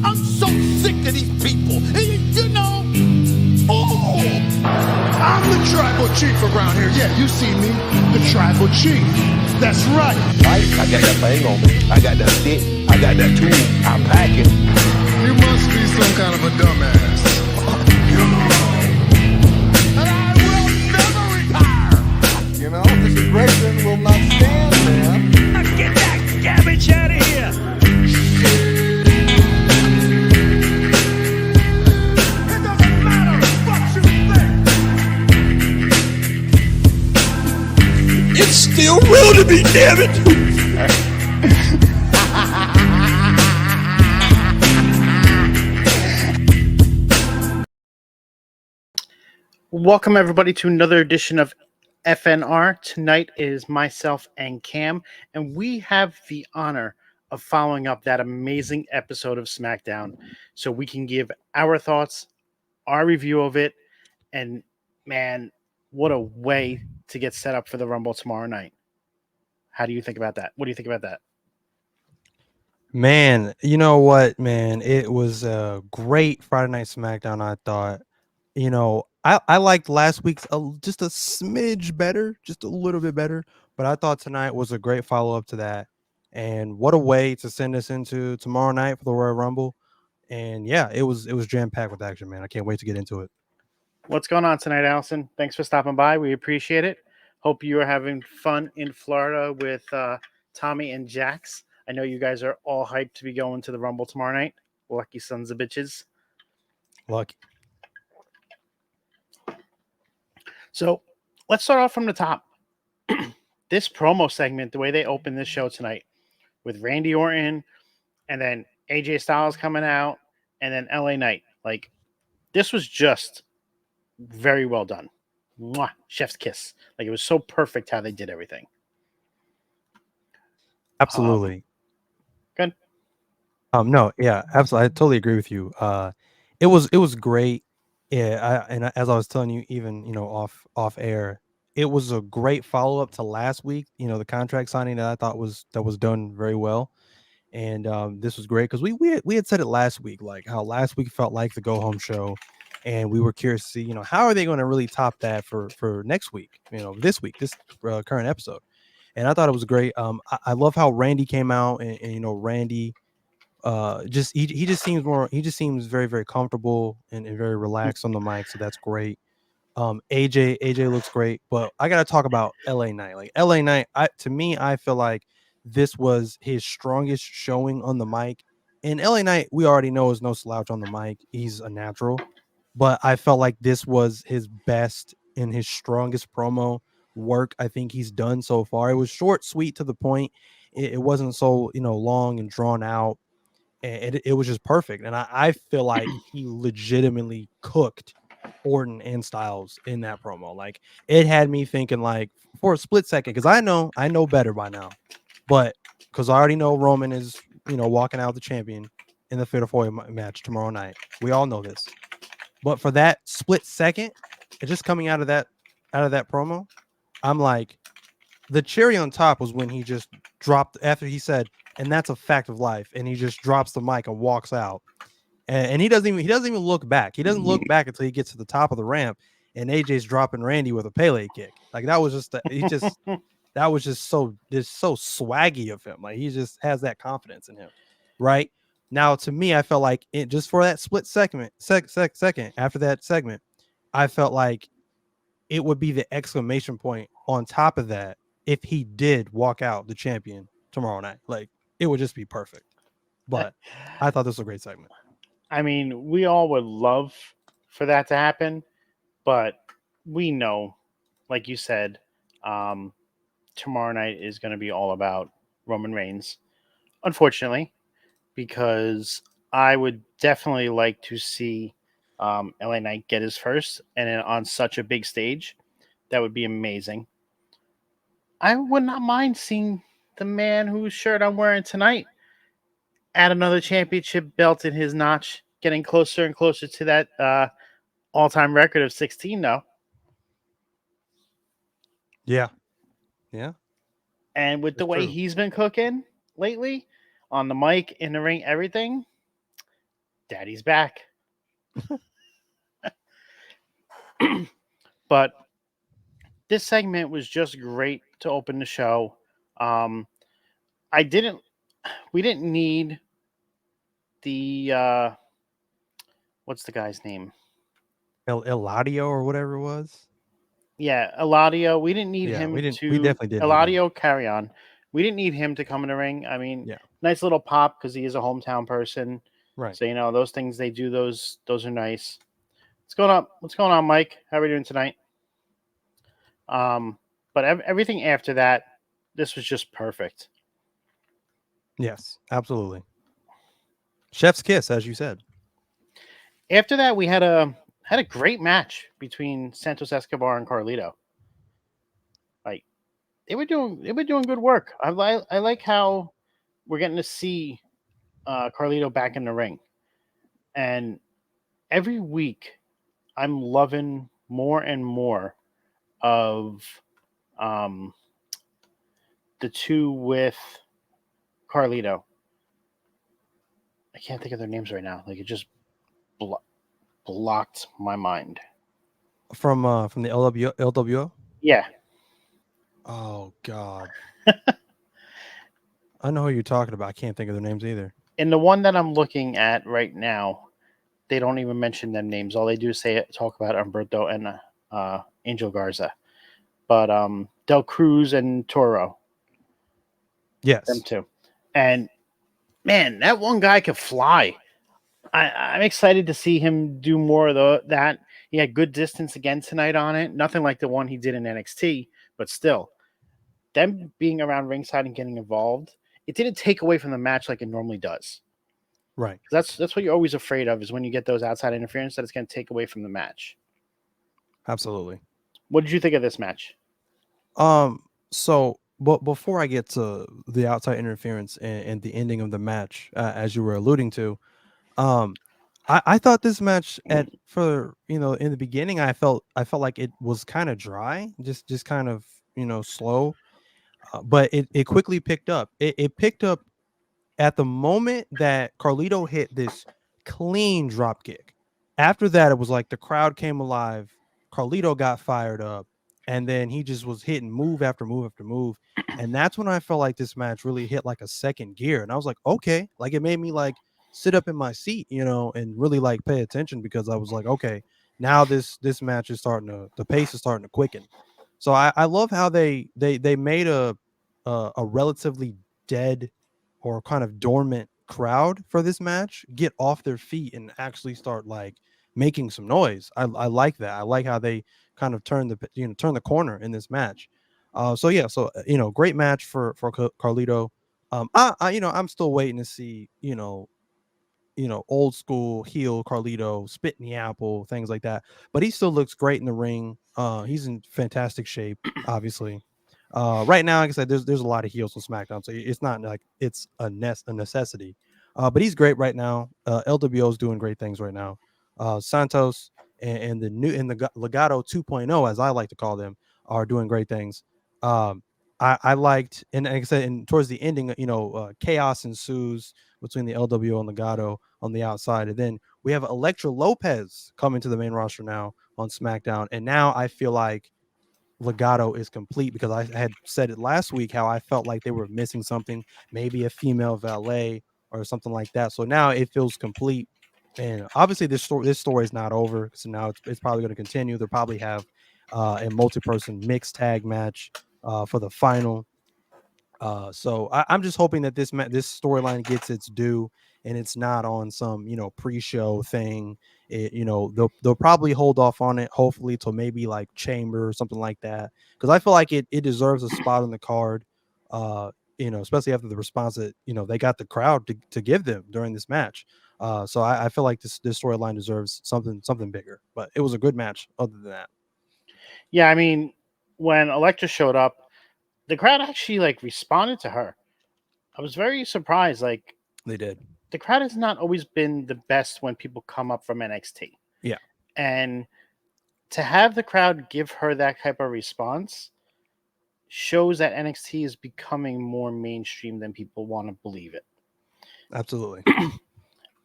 I'm so sick of these people. You know, I'm the tribal chief around here. Yeah, you see me, the tribal chief. That's right. I got that thing on me. I got that stick. I got that tool. I'm packing. You must be some kind of a dumbass. and I will never retire. You know, this aggression will not stand, man. Get that garbage out of here! It doesn't matter what you think. It's still real to me, damn it! Welcome, everybody, to another edition of FNR. Tonight is myself and Cam, and we have the honor of following up that amazing episode of Smackdown so we can give our thoughts, our review of it, and man, what a way to get set up for the Rumble tomorrow night. How do you think about that? What do you think about that? Man, you know what, man? It was a great Friday Night Smackdown, I thought. You know, I liked last week's just a smidge better, just a little bit better. But I thought tonight was a great follow-up to that. And what a way to send us into tomorrow night for the Royal Rumble. And yeah, it was jam-packed with action, man. I can't wait to get into it. What's going on tonight, Allison? Thanks for stopping by. We appreciate it. Hope you are having fun in Florida with Tommy and Jax. I know you guys are all hyped to be going to the Rumble tomorrow night. Lucky sons of bitches. Lucky. So let's start off from the top. This promo segment, the way they opened this show tonight with Randy Orton and then AJ Styles coming out and then LA Knight. Like, this was just very well done. Mwah, chef's kiss. Like, it was so perfect how they did everything. Absolutely. Good. No, yeah, absolutely. I totally agree with you. It was great. Yeah, as I was telling you, even off air, it was a great follow up to last week. You know, the contract signing that I thought was done very well, and this was great because we had said it last week, like how last week felt like the go home show, and we were curious to see how are they going to really top that for next week, this week, this current episode, and I thought it was great. I love how Randy came out and Randy. He just seems very, very comfortable and very relaxed on the mic, so that's great. AJ looks great, but I gotta talk about LA Knight. Like LA Knight, to me, I feel like this was his strongest showing on the mic. And LA Knight, we already know, is no slouch on the mic. He's a natural, but I felt like this was his best and his strongest promo work I think he's done so far. It was short, sweet, to the point. It wasn't so long and drawn out. And it was just perfect. And I feel like he legitimately cooked Orton and Styles in that promo. Like, it had me thinking, like, for a split second, because I know better by now, but because I already know Roman is walking out the champion in the Fatal 4-Way match tomorrow night. We all know this. But for that split second, and just coming out of that promo, I'm like, the cherry on top was when he just dropped after he said, and that's a fact of life, and he just drops the mic and walks out, and he doesn't even look back. He doesn't look back until he gets to the top of the ramp, and AJ's dropping Randy with a Pele kick. Like, that was just that was just so swaggy of him. Like, he just has that confidence in him. Right now, to me, I felt like it just for that split second after that segment, I felt like it would be the exclamation point on top of that if he did walk out the champion tomorrow night. Like, it would just be perfect. But I thought this was a great segment. I mean, we all would love for that to happen, but we know, like you said, tomorrow night is going to be all about Roman Reigns, unfortunately, because I would definitely like to see LA Knight get his first, and then on such a big stage. That would be amazing. I would not mind seeing the man whose shirt I'm wearing tonight add another championship belt in his notch, getting closer and closer to that all-time record of 16 now. Yeah. And with the way he's been cooking lately, on the mic, in the ring, everything. Daddy's back. But this segment was just great to open the show. Um, I didn't. We didn't need the what's the guy's name? Eladio or whatever it was. Yeah, Eladio. We didn't need Yeah, him we to definitely didn't need him. Eladio carry on. We didn't need him to come in the ring. I mean, Yeah. nice little pop because he is a hometown person. Right. So those things they do. Those are nice. What's going on? What's going on, Mike? How are we doing tonight? But everything after that, this was just perfect. Yes, absolutely. Chef's kiss, as you said. After that, we had a great match between Santos Escobar and Carlito. Like they were doing good work. I like how we're getting to see Carlito back in the ring, and every week I'm loving more and more of the two with Carlito. I can't think of their names right now. Like it just blocked my mind. From the LWO? Yeah. Oh God. I know who you're talking about. I can't think of their names either. And the one that I'm looking at right now, they don't even mention them names. All they do is talk about Umberto and Angel Garza. But Del Cruz and Toro. Yes. Them two. And man, that one guy could fly. I'm excited to see him do more of that. He had good distance again tonight on it. Nothing like the one he did in NXT, but still, them being around ringside and getting involved, it didn't take away from the match like it normally does. Right. That's what you're always afraid of is when you get those outside interference that it's going to take away from the match. Absolutely. What did you think of this match? So, but before I get to the outside interference and the ending of the match, as you were alluding to, I thought this match in the beginning, I felt like it was kind of dry, just kind of slow, but it quickly picked up. It picked up at the moment that Carlito hit this clean drop kick. After that, it was like the crowd came alive. Carlito got fired up, and then he just was hitting move after move after move. And that's when I felt like this match really hit like a second gear. And I was like, okay, like it made me like sit up in my seat, and really like pay attention because I was like, okay, now this match is the pace is starting to quicken. So I love how they made a relatively dead or kind of dormant crowd for this match get off their feet and actually start like making some noise. I like that. I like how they kind of turn the corner in this match. Great match for Carlito. I'm still waiting to see old school heel Carlito, spit in the apple, things like that. But he still looks great in the ring. He's in fantastic shape, obviously. Right now, like I said, there's a lot of heels on SmackDown, so it's not like it's a necessity. But he's great right now. LWO is doing great things right now. Santos and the Legato 2.0, as I like to call them, are doing great things. I liked, and like I said, and towards the ending, chaos ensues between the LWO and Legato on the outside, and then we have Elektra Lopez coming to the main roster now on SmackDown, and now I feel like Legato is complete because I had said it last week how I felt like they were missing something, maybe a female valet or something like that. So now it feels complete, and obviously this story is not over. So now it's probably going to continue. They'll probably have a multi-person mixed tag match for the final. So I'm just hoping that this storyline gets its due and it's not on some pre-show thing. They'll probably hold off on it, hopefully till maybe like Chamber or something like that, because I feel like it deserves a spot on the card. Especially after the response that they got the crowd to give them during this match. So I feel like this storyline deserves something bigger. But it was a good match. Other than that, Yeah, I mean, when Elektra showed up, the crowd actually like responded to her. I was very surprised. Like they did. The crowd has not always been the best when people come up from NXT. Yeah. And to have the crowd give her that type of response shows that NXT is becoming more mainstream than people want to believe it. Absolutely.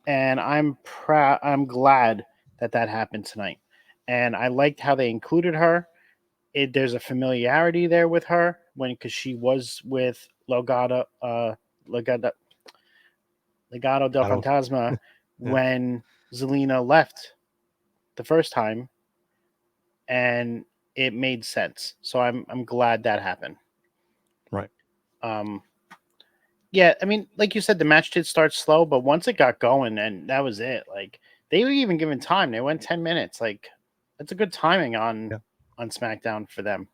And I'm proud. I'm glad that that happened tonight. And I liked how they included her. There's a familiarity there with her because she was with Legado del I don't. Fantasma Yeah. when Zelina left the first time, and it made sense. So I'm glad that happened. Right. Um, yeah, I mean, like you said, the match did start slow, but once it got going, and that was it. Like they were even given time; they went 10 minutes. Like that's a good timing Yeah. on SmackDown for them.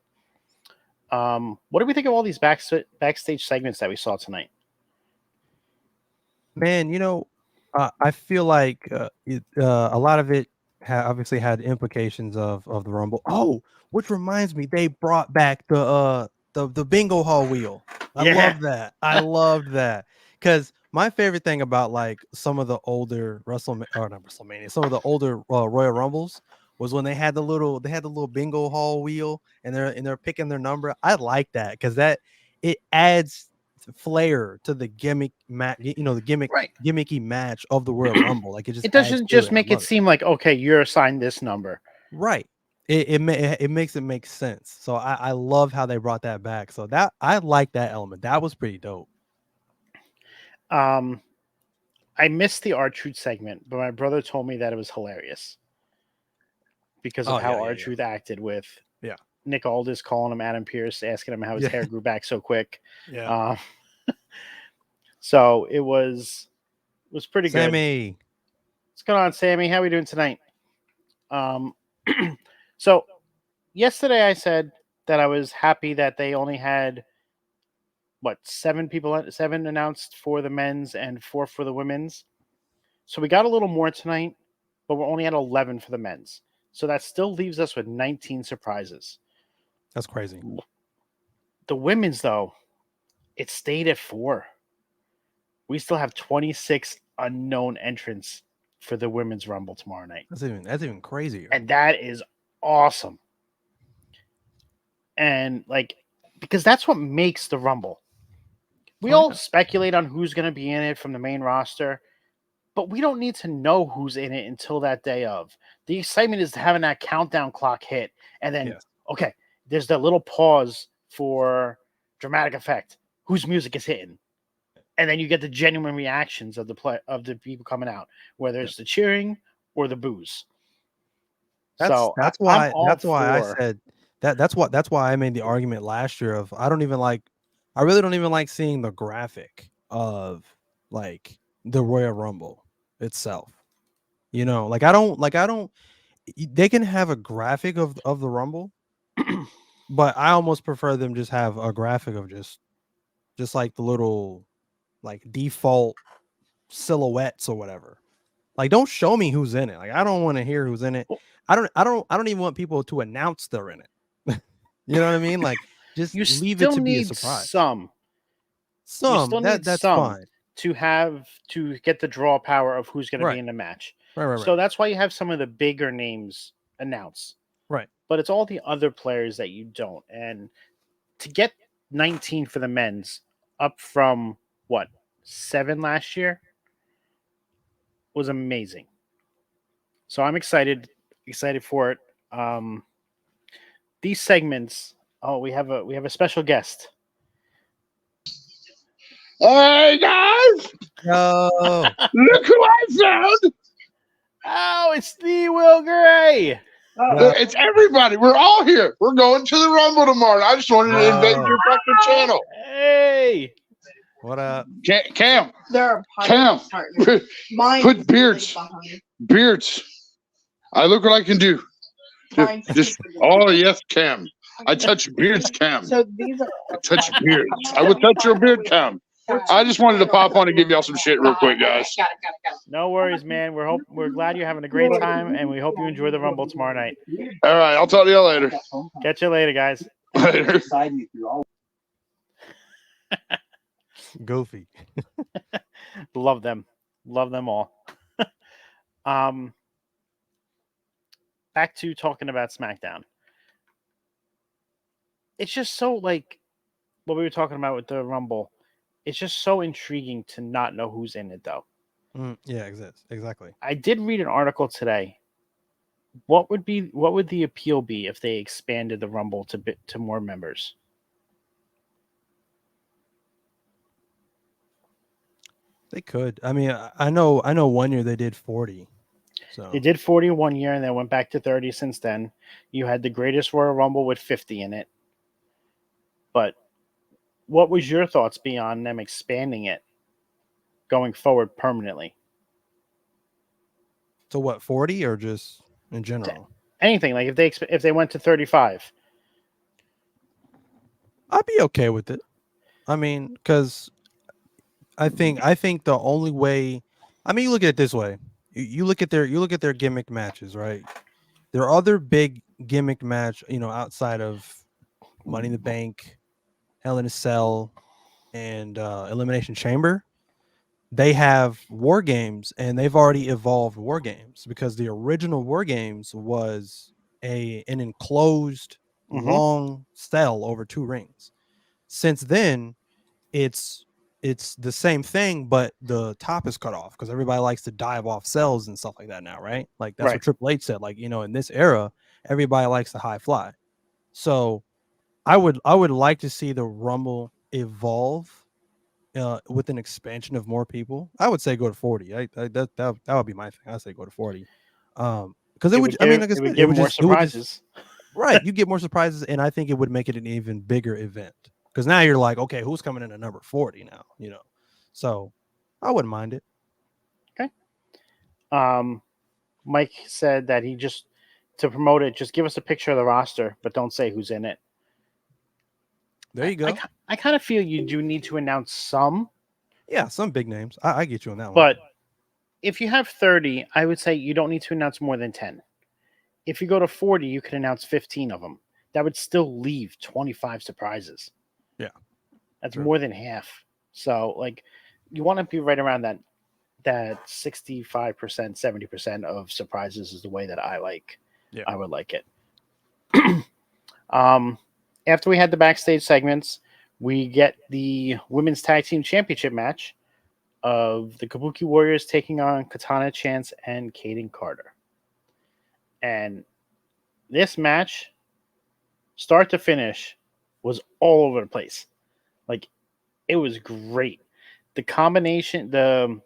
What do we think of all these backstage segments that we saw tonight? Man, I feel like a lot of it obviously had implications of the Rumble. Oh, which reminds me, they brought back the bingo hall wheel. I Yeah, love that. I loved that because my favorite thing about like some of the older not WrestleMania, some of the older Royal Rumbles was when they had the little bingo hall wheel and they're picking their number. I like that because that it adds flair to the gimmick the right. gimmicky match of the Royal Rumble. Like it just It adds doesn't to just it. I make it love it. seem like okay, you're assigned this number. Right. It makes it make sense. So I love how they brought that back. So that I like that element. That was pretty dope. Um, I missed the R-Truth segment, but my brother told me that it was hilarious because of Oh how yeah, yeah, yeah. R-Truth acted with Yeah. Nick Aldis calling him Adam Pierce, asking him how his Yeah. hair grew back so quick. Yeah. Uh, so it was pretty good. Sammy. What's going on, Sammy? How are we doing tonight? Um, so yesterday I said that I was happy that they only had seven announced for the men's and 4 for the women's. So we got a little more tonight, but we're only at 11 for the men's. So that still leaves us with 19 surprises. That's crazy. The women's, though, it stayed at 4. We still have 26 unknown entrants for the women's rumble tomorrow night. That's even crazier. And that is awesome. And because that's what makes the rumble. We all Yeah. speculate on who's going to be in it from the main roster, but we don't need to know who's in it until that day of. The excitement is having that countdown clock hit, and then Yes. okay, there's that little pause for dramatic effect. Whose music is hitting, and then you get the genuine reactions of the people coming out, whether it's the cheering or the boos. That's So that's I'm why all that's why I for. said that's why I made the argument last year of I really don't even like seeing the graphic of like the Royal Rumble itself. Like I don't they can have a graphic of the Rumble, but I almost prefer them just have a graphic of just like the little like default silhouettes or whatever. Like don't show me who's in it. Like I don't want to hear who's in it. I don't even want people to announce they're in it. You know what I mean? Like just You leave it still to be a need surprise. some. You Some still need that's some fine. to get the draw power of who's going to be Right. in the match. Right, right, So right. that's why you have some of the bigger names announced. Right. But it's all the other players that you don't. And to get 19 for the men's up from what 7 last year was amazing. So I'm excited for it. Um, these segments. Oh, we have a special guest. Hey guys, No. look who I found! Oh, it's the Will Gray. No. It's everybody. We're all here. We're going to the Rumble tomorrow. I just wanted to invade No. your fucking channel. Hey, What up? Cam, There are Cam, partners. Mine put beards. Beards. I look what I can do. Just oh yes, Cam. I touch beards, Cam. So these are I touch beards. I would touch your beard, Cam. I just wanted to pop on and give y'all some shit real quick, guys. Got it. no worries, man. We're glad you're having a great time, and we hope you enjoy the Rumble tomorrow night. All right, I'll talk to y'all later. Catch you later, guys. Later. Goofy. Love them all. Back to talking about SmackDown. It's just so like what we were talking about with the Rumble. it's just so intriguing to not know who's in it, though. Yeah, exactly. I did read an article today. What would the appeal be if they expanded the Rumble to more members? They could. I mean, I know 1 year they did 40. So They did 40 1 year and then went back to 30 since then. You had the Greatest Royal Rumble with 50 in it. But what was your thoughts beyond them expanding it going forward permanently? So what, 40 or just in general? Anything, like if they went to 35. I'd be okay with it. I mean, because I think the only way, I mean, you look at it this way. You look at their gimmick matches, right? There are other big gimmick match, outside of Money in the Bank, Hell in a Cell, and Elimination Chamber. They have War Games, and they've already evolved War Games because the original War Games was an enclosed long cell over 2 rings. Since then, it's the same thing, but the top is cut off because everybody likes to dive off cells and stuff like that now, right? Like that's what Triple H said. Like, in this era, everybody likes to high fly. So I would like to see the Rumble evolve with an expansion of more people. I would say go to 40. That would be my thing. I'd say go to 40. Because it would, I mean, like I said, it would more surprises. Right, you get more surprises, and I think it would make it an even bigger event. Because now you're like, okay, who's coming in at number 40 now? So I wouldn't mind it. Okay. Mike said that to promote it, just give us a picture of the roster, but don't say who's in it. There you go. I kind of feel you do need to announce some. Yeah, some big names. I get you on that one. But if you have 30, I would say you don't need to announce more than 10. If you go to 40, you can announce 15 of them. That would still leave 25 surprises. Yeah. That's more than half. So, you want to be right around that 65%, 70% of surprises is the way that I like. Yeah. I would like it. After we had the backstage segments, we get the Women's Tag Team Championship match of the Kabuki Warriors taking on Katana Chance and Kaden Carter. And this match, start to finish, was all over the place. It was great. The combination, the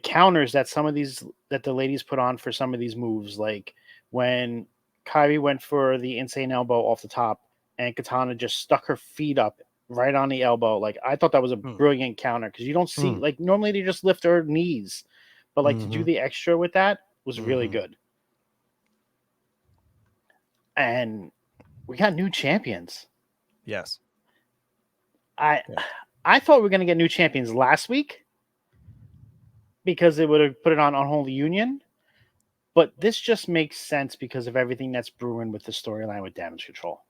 counters that the ladies put on for some of these moves, like when Kyrie went for the insane elbow off the top and Katana just stuck her feet up right on the elbow. I thought that was a brilliant counter because you don't see, normally they just lift her knees, but to do the extra with that was really good. And we got new champions. Yes. I thought we were going to get new champions last week because they would have put it on Unholy Union. But this just makes sense because of everything that's brewing with the storyline with Damage Control.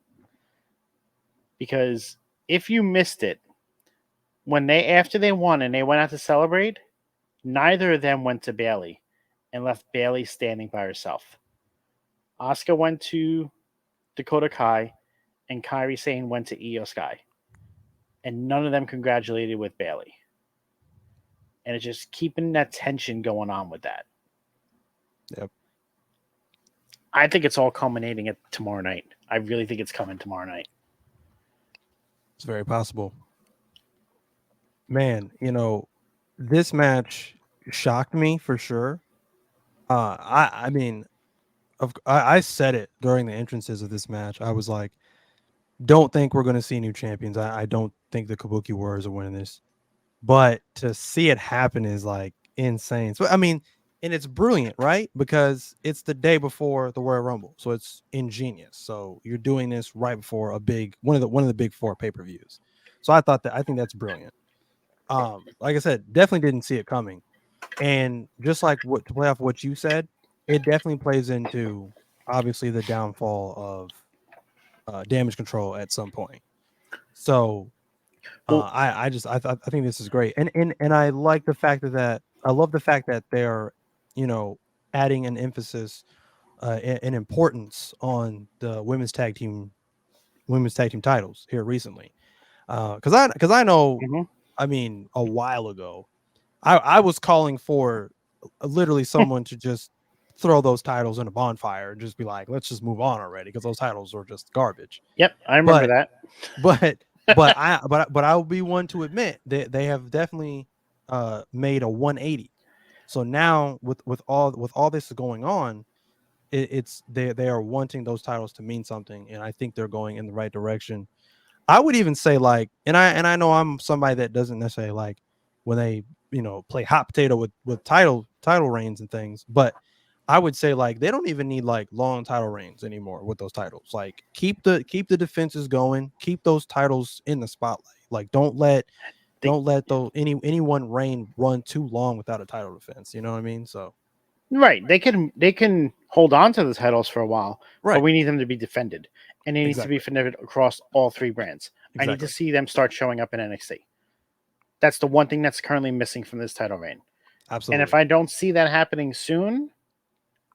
Because if you missed it, after they won and they went out to celebrate, neither of them went to Bayley and left Bayley standing by herself. Asuka went to Dakota Kai and Kairi Sane went to Io Sky. And none of them congratulated with Bayley. And it's just keeping that tension going on with that. Yep. I think it's all culminating at tomorrow night. I really think it's coming tomorrow night. It's very possible. Man, this match shocked me for sure. I mean, I said it during the entrances of this match. I was like, don't think we're going to see new champions. I don't think the Kabuki Warriors are winning this. But to see it happen is insane. So, I mean, and it's brilliant, right? Because it's the day before the Royal Rumble. So it's ingenious. So you're doing this right before one of the big 4 pay-per-views. So I think that's brilliant. Like I said, definitely didn't see it coming. And just to play off what you said, it definitely plays into obviously the downfall of Damage Control at some point. So I think this is great, and I like the fact that I love the fact that they're adding an emphasis and importance on the women's tag team titles here recently. Because I know, Mhm. I mean, a while ago, I was calling for literally someone to just throw those titles in a bonfire and just be like, let's just move on already because those titles were just garbage. Yep, I remember But that. but but I'll be one to admit that they have definitely made a 180. So now with all this going on, it's they are wanting those titles to mean something, and I think they're going in the right direction. I would even say like, and I know I'm somebody that doesn't necessarily like when they play hot potato with title reigns and things, but I would say like they don't even need like long title reigns anymore with those titles. Like keep the defenses going, keep those titles in the spotlight. Like They, don't let those any one reign run too long without a title defense. You know what I mean? So right, they can hold on to the titles for a while, but right, we need them to be defended, and it needs to be exactly, defended across all three brands. I need to exactly, see them start showing up in NXT. That's the one thing that's currently missing from this title reign. And if absolutely. I don't see that happening soon,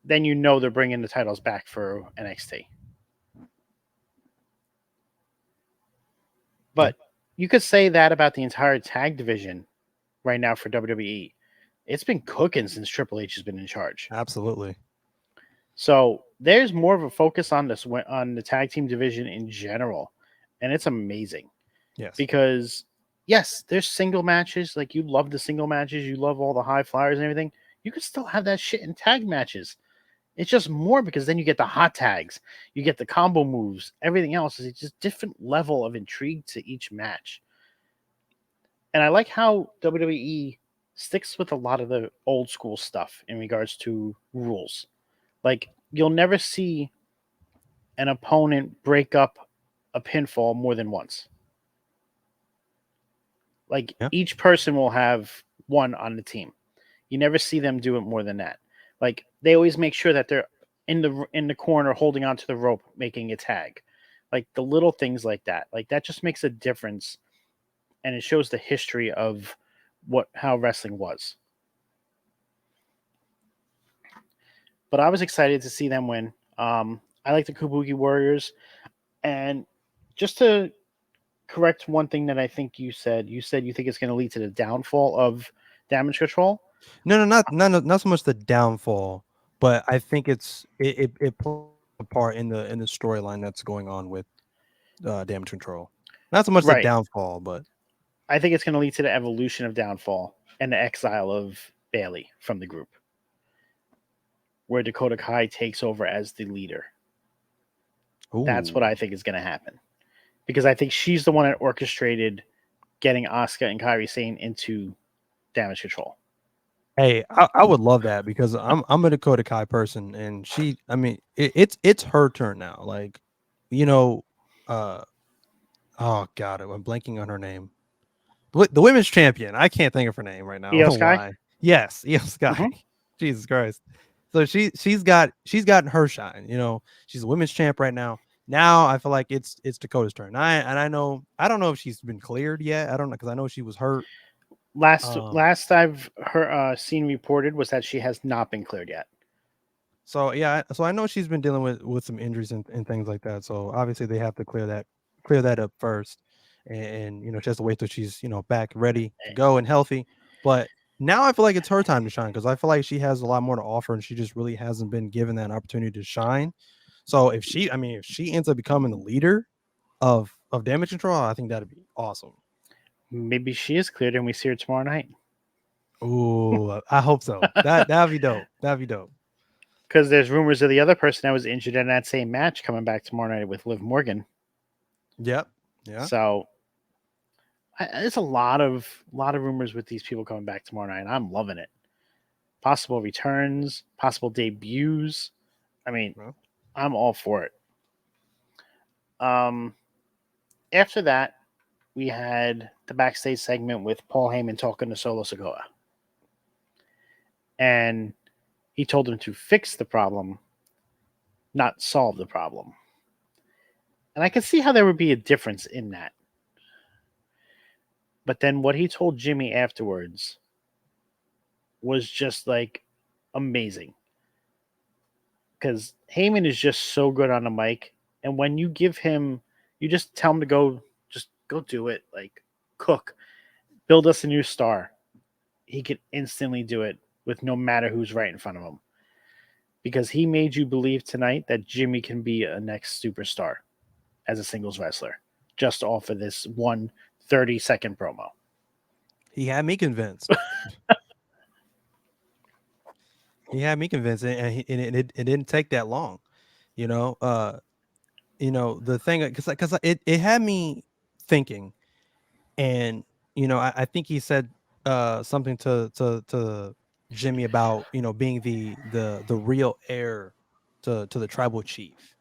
then they're bringing the titles back for NXT. Yeah, But you could say that about the entire tag division right now for WWE. It's been cooking since Triple H has been in charge. absolutely. So there's more of a focus on on the tag team division in general, and it's amazing Yes. because yes, there's single matches. Like you love the single matches, you love all the high flyers and everything. You could still have that shit in tag matches. It's just more because then you get the hot tags, you get the combo moves, everything else is just different level of intrigue to each match. And I like how WWE sticks with a lot of the old school stuff in regards to rules. Like you'll never see an opponent break up a pinfall more than once. Like Yeah. each person will have one on the team. You never see them do it more than that. Like they always make sure that they're in the corner holding onto the rope, making a tag. Like the little things like that. Like that just makes a difference, and it shows the history of how wrestling was. But I was excited to see them win. I like the Kabuki Warriors, and just to correct one thing that I think you said you think it's going to lead to the downfall of Damage Control. No, no, not so much the downfall, but I think it plays a part in the storyline that's going on with Damage Control. Not so much the Right. downfall, but I think it's going to lead to the evolution of downfall and the exile of Bailey from the group, where Dakota Kai takes over as the leader. That's what ooh, I think is going to happen, because I think she's the one that orchestrated getting Asuka and Kairi Sane into Damage Control. hey, I would love that because I'm a Dakota Kai person, and I mean, it's her turn now. Like, you know, uh, oh god, I'm blanking on her name. The women's champion. I can't think of her name right now. I don't Io know Sky. why. Yes, Io Sky. Mm-hmm. Jesus Christ. So she's gotten her shine. She's a women's champ right now. Now I feel like it's Dakota's turn. I know I don't know if she's been cleared yet. I don't know because I know she was hurt. Last I've seen reported was that she has not been cleared yet. So yeah, so I know she's been dealing with some injuries and things like that. So obviously they have to clear that up first, and she has to wait till she's back ready to go and healthy. But now I feel like it's her time to shine because I feel like she has a lot more to offer, and she just really hasn't been given that opportunity to shine. So if she ends up becoming the leader of Damage Control, I think that'd be awesome. Maybe she is cleared and we see her tomorrow night. Ooh, I hope so. That'd be dope. That'd be dope. Because there's rumors of the other person that was injured in that same match coming back tomorrow night with Liv Morgan. Yep. Yeah. So there's a lot of rumors with these people coming back tomorrow night. And I'm loving it. Possible returns, possible debuts. I mean, Well, I'm all for it. After that, we had the backstage segment with Paul Heyman talking to Solo Sikoa. And he told him to fix the problem, not solve the problem. And I can see how there would be a difference in that. But then what he told Jimmy afterwards was just like amazing. Because Heyman is just so good on the mic. And when you give him, you just tell him to go do it. Like, cook, build us a new star. He could instantly do it with no matter who's right in front of him. Because he made you believe tonight that Jimmy can be a next superstar as a singles wrestler, just off of this 30-second promo. He had me convinced. And it didn't take that long. You know, the thing, because it had me thinking, and I think he said something to Jimmy about being the real heir to the tribal chief,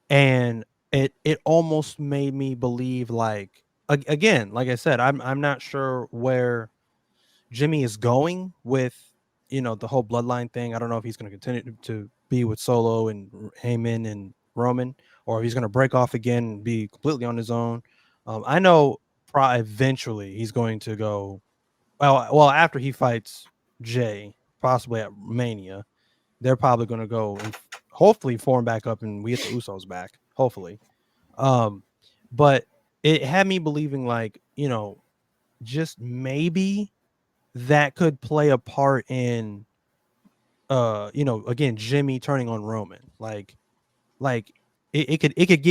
and it almost made me believe, like, again, like I said, I'm not sure where Jimmy is going with the whole bloodline thing. I don't know if he's going to continue to be with Solo and Heyman and Roman, or if he's going to break off again and be completely on his own. I know eventually he's going to go. Well, after he fights Jay, possibly at Mania, they're probably going to go and hopefully form back up, and we get the Usos back. Hopefully, but it had me believing, like, just maybe that could play a part in again, Jimmy turning on Roman. Like it could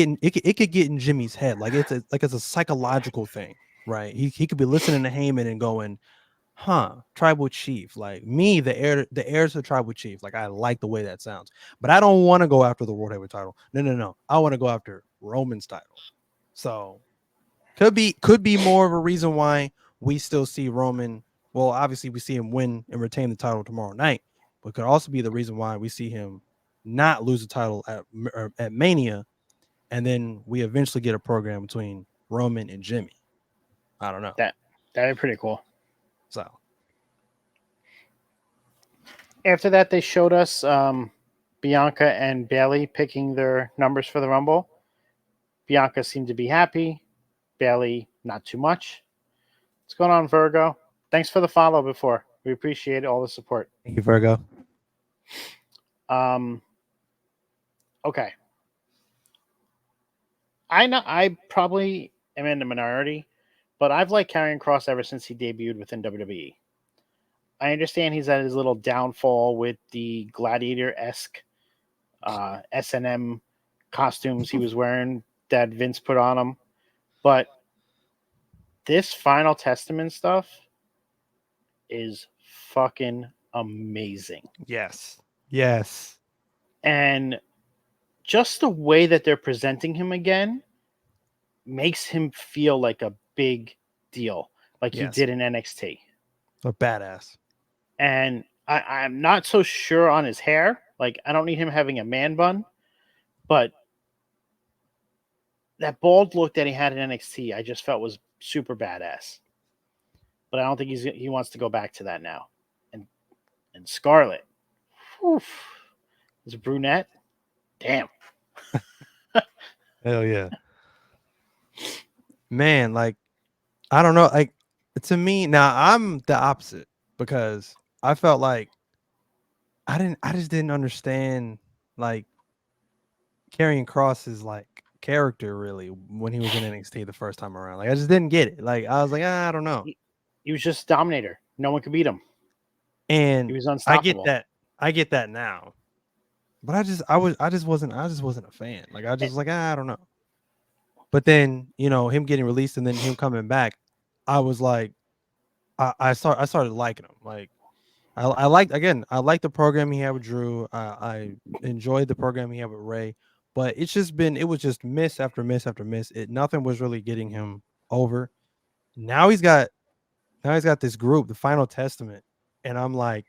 get in Jimmy's head. Like it's a psychological thing, right? He could be listening to Heyman and going, tribal chief, like me, the heir to tribal chief. Like, I like the way that sounds, but I don't want to go after the world heavyweight title. No. I want to go after Roman's title. So could be more of a reason why we still see Roman. Well, obviously we see him win and retain the title tomorrow night, but could also be the reason why we see him not lose the title at Mania, and then we eventually get a program between Roman and Jimmy. I don't know. That'd be pretty cool. So after that, they showed us Bianca and Bayley picking their numbers for the Rumble. Bianca seemed to be happy. Bayley, not too much. What's going on, Virgo? Thanks for the follow before. We appreciate all the support. thank you, Virgo. Okay. I know I probably am in the minority, but I've liked Karrion Kross ever since he debuted within WWE. I understand he's at his little downfall with the gladiator-esque S&M costumes he was wearing that Vince put on him. But this Final Testament stuff is fucking amazing. Yes. And just the way that they're presenting him again makes him feel like a big deal, like he did in NXT. A badass. And I'm not so sure on his hair. Like, I don't need him having a man bun, but that bald look that he had in NXT, I just felt was super badass. But I don't think he wants to go back to that now. And Scarlett, is a brunette. Damn. Hell yeah. Man, like, I don't know. Like, to me, now I'm the opposite, because I felt like I just didn't understand, like, Karrion Kross's, like, character really when he was in NXT the first time around. Like, I just didn't get it. Like, I was like, I don't know. He was just Dominator. No one could beat him. And he was unstoppable. I get that now. But I just wasn't a fan. Like, I just was like, I don't know. But then, him getting released and then him coming back, I was like, I started liking him. Like, I liked the program he had with Drew. I enjoyed the program he had with Ray, but it was just miss after miss after miss. Nothing was really getting him over. Now he's got this group, the Final Testament, and I'm like,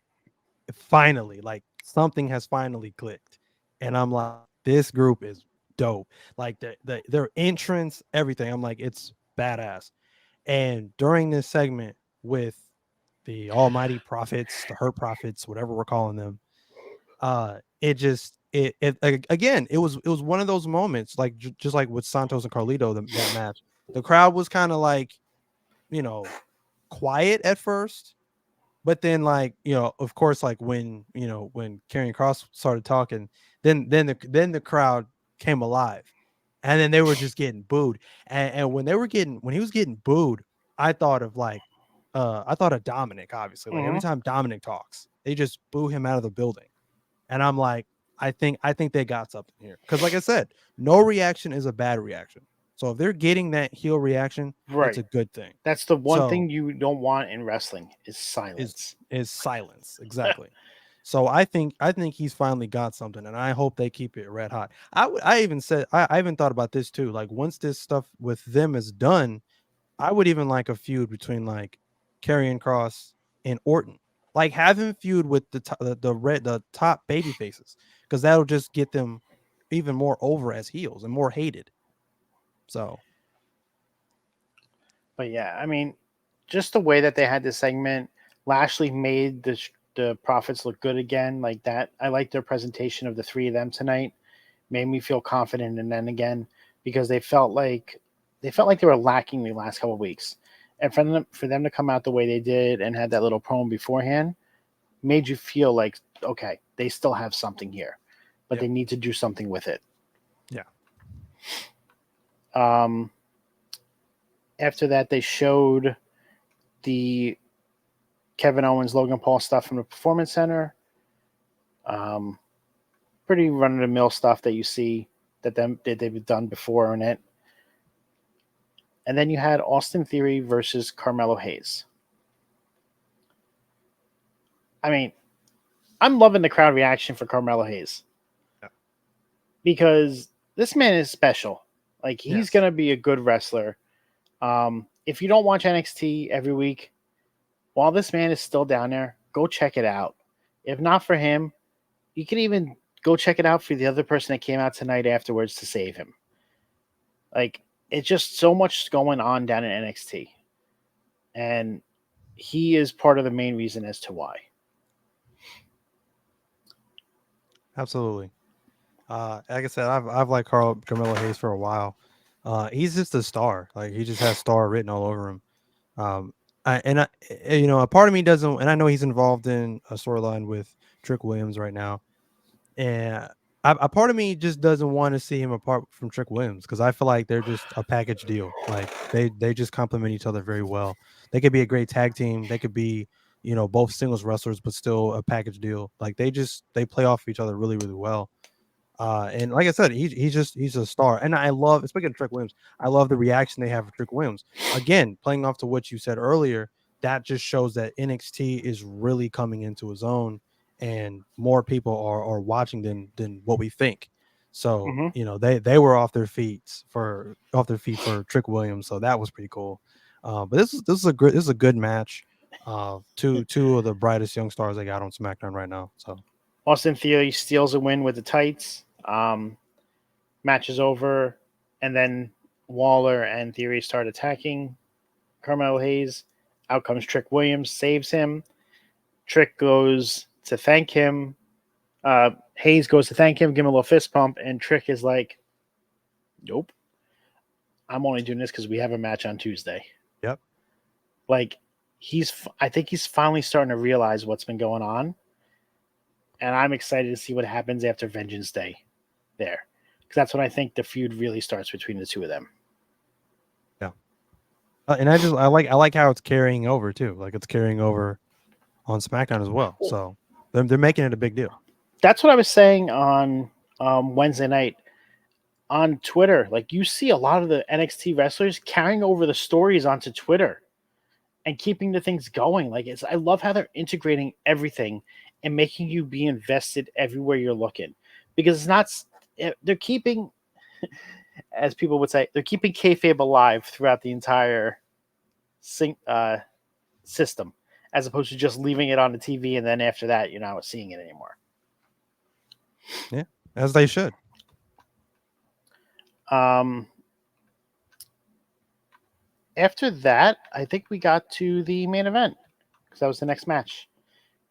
finally, like, something has finally clicked, and I'm like, this group is dope. Like, their entrance, everything. I'm like, it's badass. And during this segment with the Almighty Prophets, the Hurt Prophets, whatever we're calling them, again, it was one of those moments, like, just like with Santos and Carlito, that match. The crowd was kind of like, quiet at first, but then, like, of course, like, when Karrion Kross started talking, then the crowd came alive. and then they were just getting booed. And when he was getting booed, I thought of Dominic, obviously. Like every Mhm. time Dominic talks, they just boo him out of the building. And I'm like, I think they got something here. Because like I said, no reaction is a bad reaction. So if they're getting that heel reaction, it's Right. a good thing. That's the one So thing you don't want in wrestling is is silence. is silence. Exactly. So I think he's finally got something, and I hope they keep it red hot. I even thought about this too. Like once this stuff with them is done, I would even like a feud between like Karrion Cross and Orton. Like have him feud with the top baby faces, because that'll just get them even more over as heels and more hated. So But yeah, I mean, just the way that they had this segment, Lashley made the Profits look good again, like that. I like their presentation of the three of them tonight. Made me feel confident in them again because they felt like they were lacking the last couple of weeks, and for them to come out the way they did and had that little promo beforehand made you feel like okay, they still have something here, but yep. they need to do something with it. Yeah. Um, After that, they showed the Kevin Owens, Logan Paul stuff from the Performance Center. Um, Pretty run of the mill stuff that you see that they've done before in it. And then you had Austin Theory versus Carmelo Hayes. I mean, I'm loving the crowd reaction for Carmelo Hayes Yeah. because this man is special. Like he's Yes. gonna be a good wrestler. If you don't watch NXT every week, while this man is still down there, go check it out. If not for him, you can even go check it out for the other person that came out tonight afterwards to save him. Like it's just so much going on down in NXT, and he is part of the main reason as to why. Absolutely. Like I said, I've liked Carmelo Hayes for a while. He's just a star. Like he just has star written all over him. Um, a part of me doesn't, and I know he's involved in a storyline with Trick Williams right now, and a part of me just doesn't want to see him apart from Trick Williams because I feel like they're just a package deal. Like they just complement each other very well. They could be a great tag team. They could be both singles wrestlers, but still a package deal. Like they play off each other really really well. And like I said, he's a star. And I love, speaking of Trick Williams, I love the reaction they have for Trick Williams. Again, playing off to what you said earlier, that just shows that NXT is really coming into its own and more people are watching than what we think. So, Mm-hmm. they were off their feet for Trick Williams. So that was pretty cool. But this is a good match. Two of the brightest young stars they got on SmackDown right now. So Austin Theory steals a win with the tights. Match is over, and then Waller and Theory start attacking Carmelo Hayes. Out comes Trick Williams, saves him. Trick goes to thank him. Hayes goes to thank him, give him a little fist pump, and Trick is like, "Nope, I'm only doing this because we have a match on Tuesday." yep. Like I think he's finally starting to realize what's been going on, and I'm excited to see what happens after Vengeance Day there. Because that's when I think the feud really starts between the two of them. Yeah. And I like how it's carrying over too. Like it's carrying over on SmackDown as well. So they're making it a big deal. That's what I was saying on Wednesday night on Twitter. Like you see a lot of the NXT wrestlers carrying over the stories onto Twitter and keeping the things going. Like I love how they're integrating everything and making you be invested everywhere you're looking, because it's not. They're keeping, as people would say, they're keeping kayfabe alive throughout the entire system, as opposed to just leaving it on the TV and then after that you're not seeing it anymore. Yeah, as they should. After that, I think we got to the main event because that was the next match,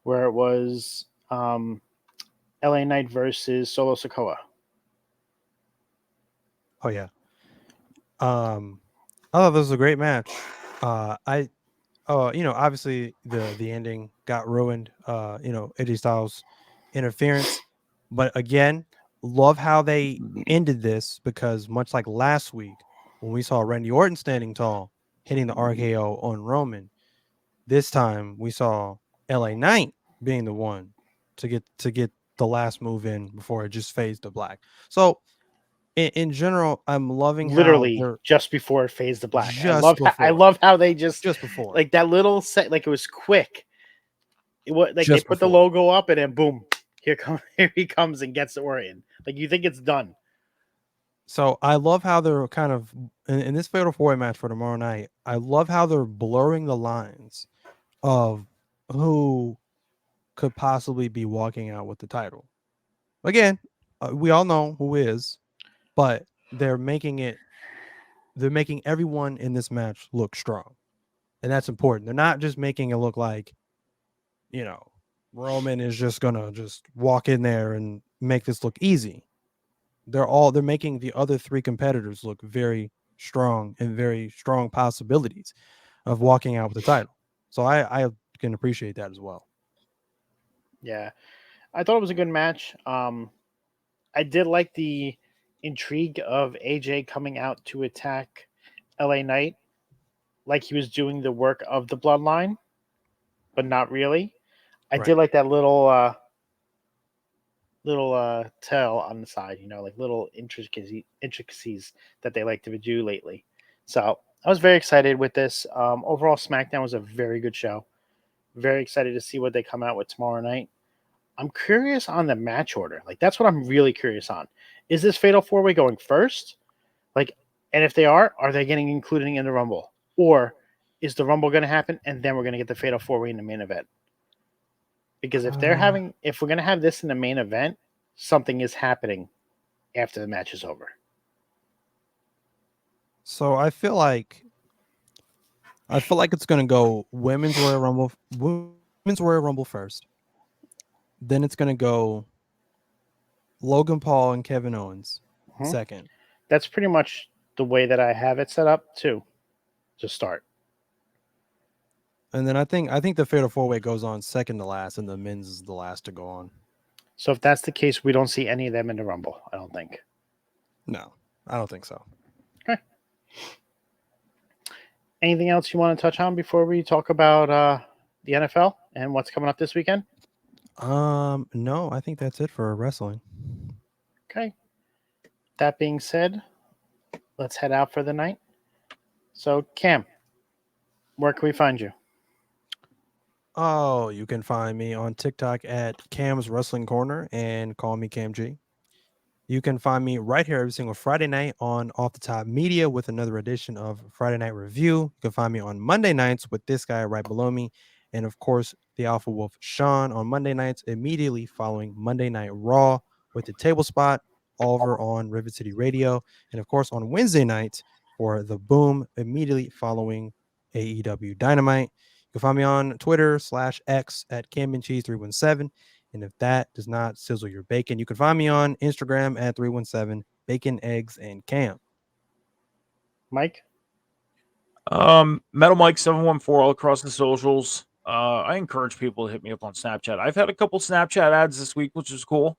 where it was LA Knight versus Solo Sikoa. Oh yeah. I thought this was a great match. Obviously the ending got ruined. AJ Styles interference, but again, Love how they ended this because much like last week when we saw Randy Orton standing tall, hitting the RKO on Roman, this time we saw LA Knight being the one to get the last move in before it just fades to black. So in general, I'm loving how Literally they're just before it fades to black. just I before, love how they just before, like that little set, like it was quick. It was like they just put the before. logo up and then boom, here he comes and gets the Orton. Like you think it's done. So I love how they're kind of in this fatal four-way match for tomorrow night. I love how they're blurring the lines of who could possibly be walking out with the title. Again, we all know who is, but they're making everyone in this match look strong. And that's important. They're not just making it look like, you know, Roman is just going to just walk in there and make this look easy. They're making the other three competitors look very strong and very strong possibilities of walking out with the title. So I can appreciate that as well. Yeah, I thought it was a good match. I did like the intrigue of AJ coming out to attack LA Knight, like he was doing the work of the Bloodline, but not really. I Right. did like that little tell on the side, like little intricacies that they like to do lately. So I was very excited with this. Overall, SmackDown was a very good show. Very excited to see what they come out with tomorrow night. I'm curious on the match order. Like that's what I'm really curious on. Is this Fatal 4-Way going first? Like, and if they are they getting included in the Rumble? Or is the Rumble going to happen and then we're going to get the Fatal 4-Way in the main event? Because if we're going to have this in the main event, something is happening after the match is over. So I feel like it's gonna go Women's Royal Rumble first. Then it's gonna go Logan Paul and Kevin Owens Mhm. second. That's pretty much the way that I have it set up too, to start. And then I think the Fatal 4-Way goes on second to last, and the men's is the last to go on. So if that's the case, we don't see any of them in the Rumble, I don't think. No, I don't think so. Okay. Anything else you want to touch on before we talk about the NFL and what's coming up this weekend? No, I think that's it for wrestling. Okay. That being said, let's head out for the night. So, Cam, where can we find you? Oh, you can find me on TikTok at Cam's Wrestling Corner and call me Cam G. You can find me right here every single Friday night on Off the Top Media with another edition of Friday Night Review. You can find me on Monday nights with this guy right below me. And of course, the Alpha Wolf Sean on Monday nights, immediately following Monday Night Raw with the Table Spot over on Rivet City Radio. And of course, on Wednesday nights for The Boom, immediately following AEW Dynamite. You can find me on Twitter /X at CamandCheese317. And if that does not sizzle your bacon, you can find me on Instagram at 317 Bacon, Eggs, and Cam. Mike? Metal Mike 714 all across the socials. I encourage people to hit me up on Snapchat. I've had a couple Snapchat ads this week, which is cool.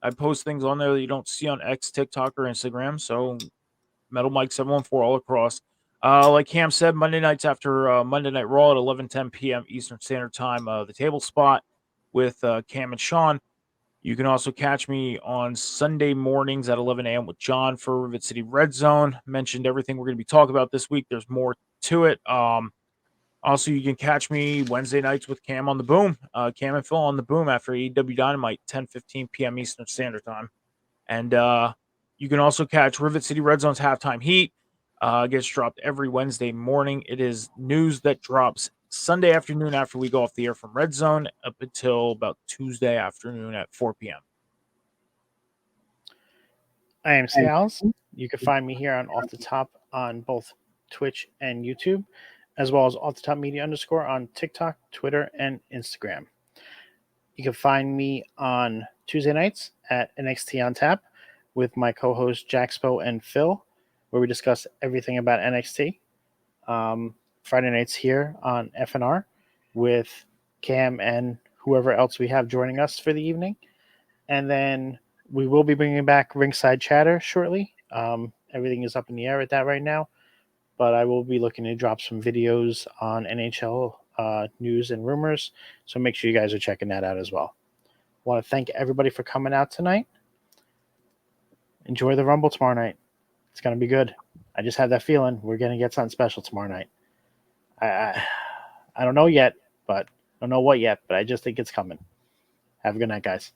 I post things on there that you don't see on X, TikTok, or Instagram. So Metal Mike 714 all across. Like Cam said, Monday nights after Monday Night Raw at 11:10 p.m. Eastern Standard Time, the Table Spot with Cam and Sean. You can also catch me on Sunday mornings at 11 a.m. with John for Rivet City Red Zone. Mentioned everything we're going to be talking about this week. There's more to it. Also, you can catch me Wednesday nights with Cam on the Boom. Cam and Phil on the Boom after AEW Dynamite, 10:15 p.m. Eastern Standard Time. And you can also catch Rivet City Red Zone's Halftime Heat. Gets dropped every Wednesday morning. It is news that drops Sunday afternoon after we go off the air from Red Zone up until about Tuesday afternoon at 4 p.m. I am Scalz. You can find me here on Off the Top on both Twitch and YouTube, as well as Off the Top Media _ on TikTok, Twitter, and Instagram. You can find me on Tuesday nights at NXT on Tap with my co-hosts Jaxpo and Phil, where we discuss everything about NXT. Friday nights here on FNR with Cam and whoever else we have joining us for the evening. And then We will be bringing back Ringside Chatter shortly. Everything is up in the air at that right now, but I will be looking to drop some videos on NHL news and rumors, so make sure you guys are checking that out as well. I want to thank everybody for coming out tonight. Enjoy the Rumble tomorrow night. It's going to be good. I just have that feeling we're going to get something special tomorrow night. I don't know yet, but I don't know what yet, but I just think it's coming. Have a good night, guys.